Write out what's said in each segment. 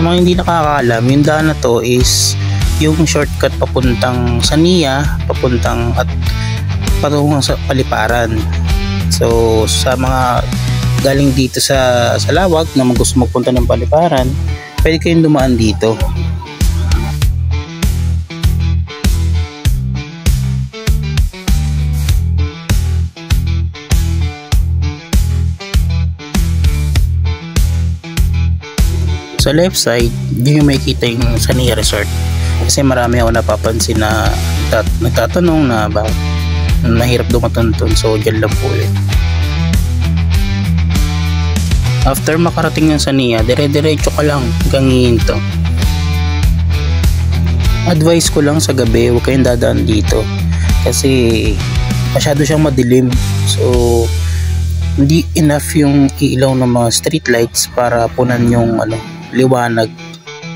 mga hindi nakakaalam, yung daan na to is yung shortcut papuntang Sania, papuntang at patungong sa Paliparan. So sa mga galing dito sa Lawag na gusto magpunta ng Paliparan, pwede kayong dumaan dito. Sa left side, yun yung makikita yung Sania Resort. Kasi marami ako napapansin na nagtatanong na bakit nahirap dumatunton. So dyan lang po yun. After makarating ng Sania, dire-diretso ka lang hanggang Hinto. Advice ko lang sa gabi, huwag kayong dadaan dito. Kasi masyado siyang madilim. So hindi enough yung ilaw ng mga street lights para punan yung liwanag.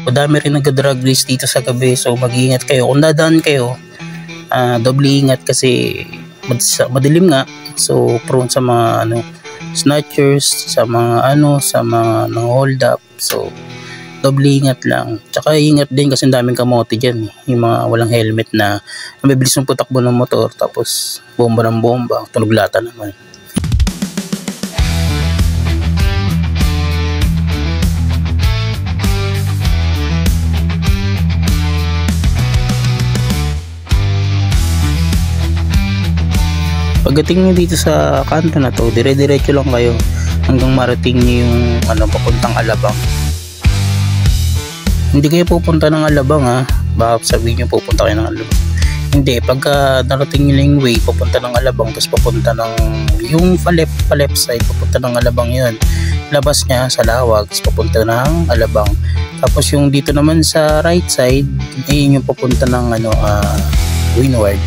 O dami rin nag-drag race dito sa gabi, so mag-iingat kayo. Kung dadaan kayo, doble ingat kasi madilim nga. So prone sa mga snatchers, sa mga hold up. So doble ingat lang. Tsaka ingat din kasi daming kamote dyan. Yung mga walang helmet na mabilis yung putakbo ng motor, tapos bomba ng bomba, tunog lata naman. Pagdating nyo dito sa kanto na to, dire-diretso lang kayo hanggang marating nyo yung papuntang Alabang. Hindi kayo pupunta ng Alabang ha, baka sabihin nyo pupunta kayo ng Alabang. Hindi, pagka narating nyo lang yung way papunta ng Alabang, tapos papunta ng yung pa left side, papunta ng Alabang yun. Labas nya sa Lawag, tapos papunta ng Alabang. Tapos yung dito naman sa right side, yun yung papunta ng Windward.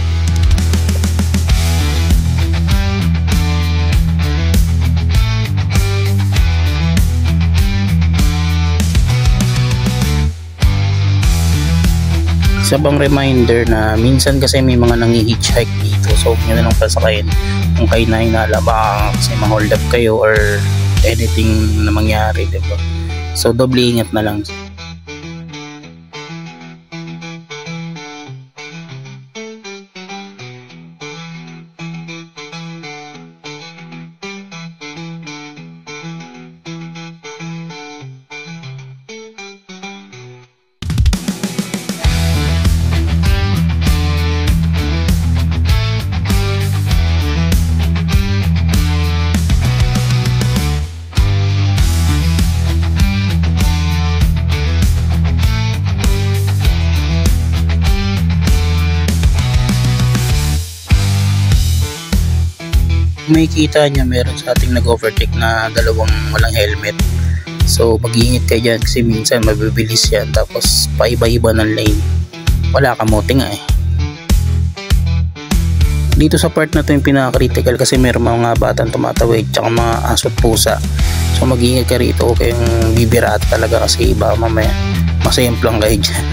Isa bang reminder na minsan kasi may mga nangi-hitchhike dito, so huwag nyo na lang pasakayin kung kayo na inaalabang kasi ma-hold up kayo or anything na mangyari, diba? So doble ingat na lang. May kita nyo, meron sa ating nag-overtake na dalawang walang helmet. So mag-iingat kayo dyan kasi minsan mabibilis yan, tapos paiba-iba ng lane. Wala kamote nga eh. Dito sa part na to yung pinaka-critical kasi meron mga batang tumatawid tsaka mga asot pusa. So mag-iingat ka rito, huwag kayong bibiraat talaga kasi iba mamaya masayemplang kayo dyan.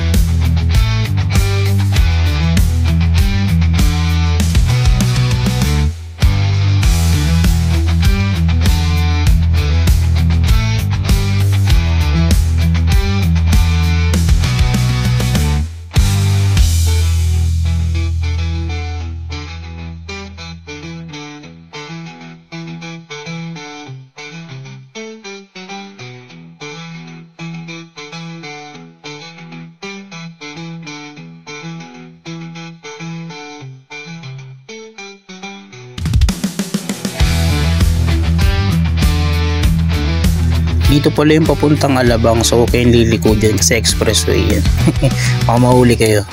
Dito pala yung papuntang Alabang, so huwag kayong liliko dyan kasi expressway yan. Baka mahuli kayo.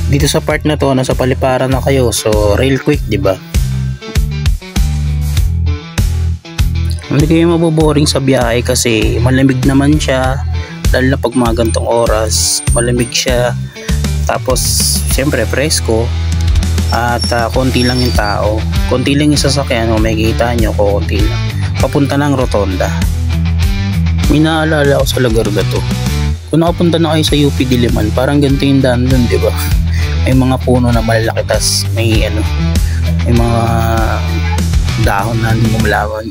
Dito sa part na to, nasa Paliparan na kayo, so real quick, diba? Hindi kayo maboboring sa biyahe kasi malamig naman siya, lalo na pag mga gantong oras, malamig siya, tapos siyempre presko, at konti lang yung tao, konti lang yung sasakyan, kung makikita nyo, konti lang, papunta ng Rotonda. May naalala ako sa lugar na to, Kung nakapunta na kayo sa UP Diliman, parang ganito yung daan dun, di ba? May mga puno na malalaki, tas may may mga dahon na hindi lumalawan.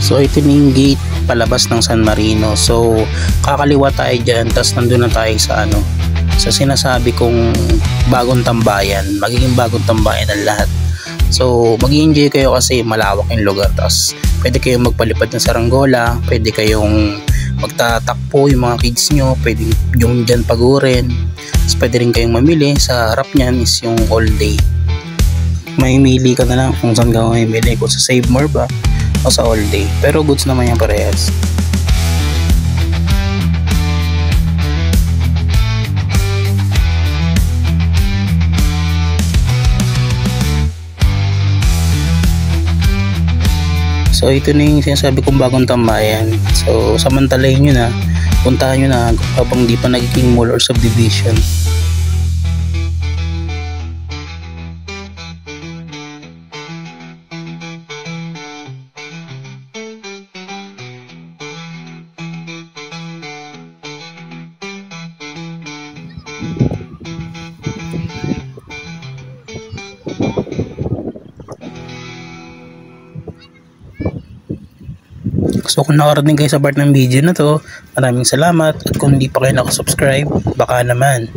So ito na yung gate palabas ng San Marino. So kakaliwa tayo dyan, tapos nandun na tayo sa sa sinasabi kong bagong tambayan. Magiging bagong tambayan ang lahat. So mag-i-enjoy kayo kasi malawak yung lugar. Tapos pwede kayong magpalipad ng saranggola, pwede kayong magtatakpo yung mga kids nyo, pwede yung dyan pagurin. Tapos pwede rin kayong mamili. Sa harap nyan is yung all day. Mamimili ka na lang kung saan ka mamimili, kung sa Save More ba o sa all day, pero goods naman yung parehas. So ito na yung sinasabi kong bagong tambayan. So samantalahin nyo na, puntahan nyo na habang di pa nagiging mall or subdivision. So kung nakarating kayo sa part ng video na to, maraming salamat, at kung hindi pa kayo nakasubscribe, baka naman.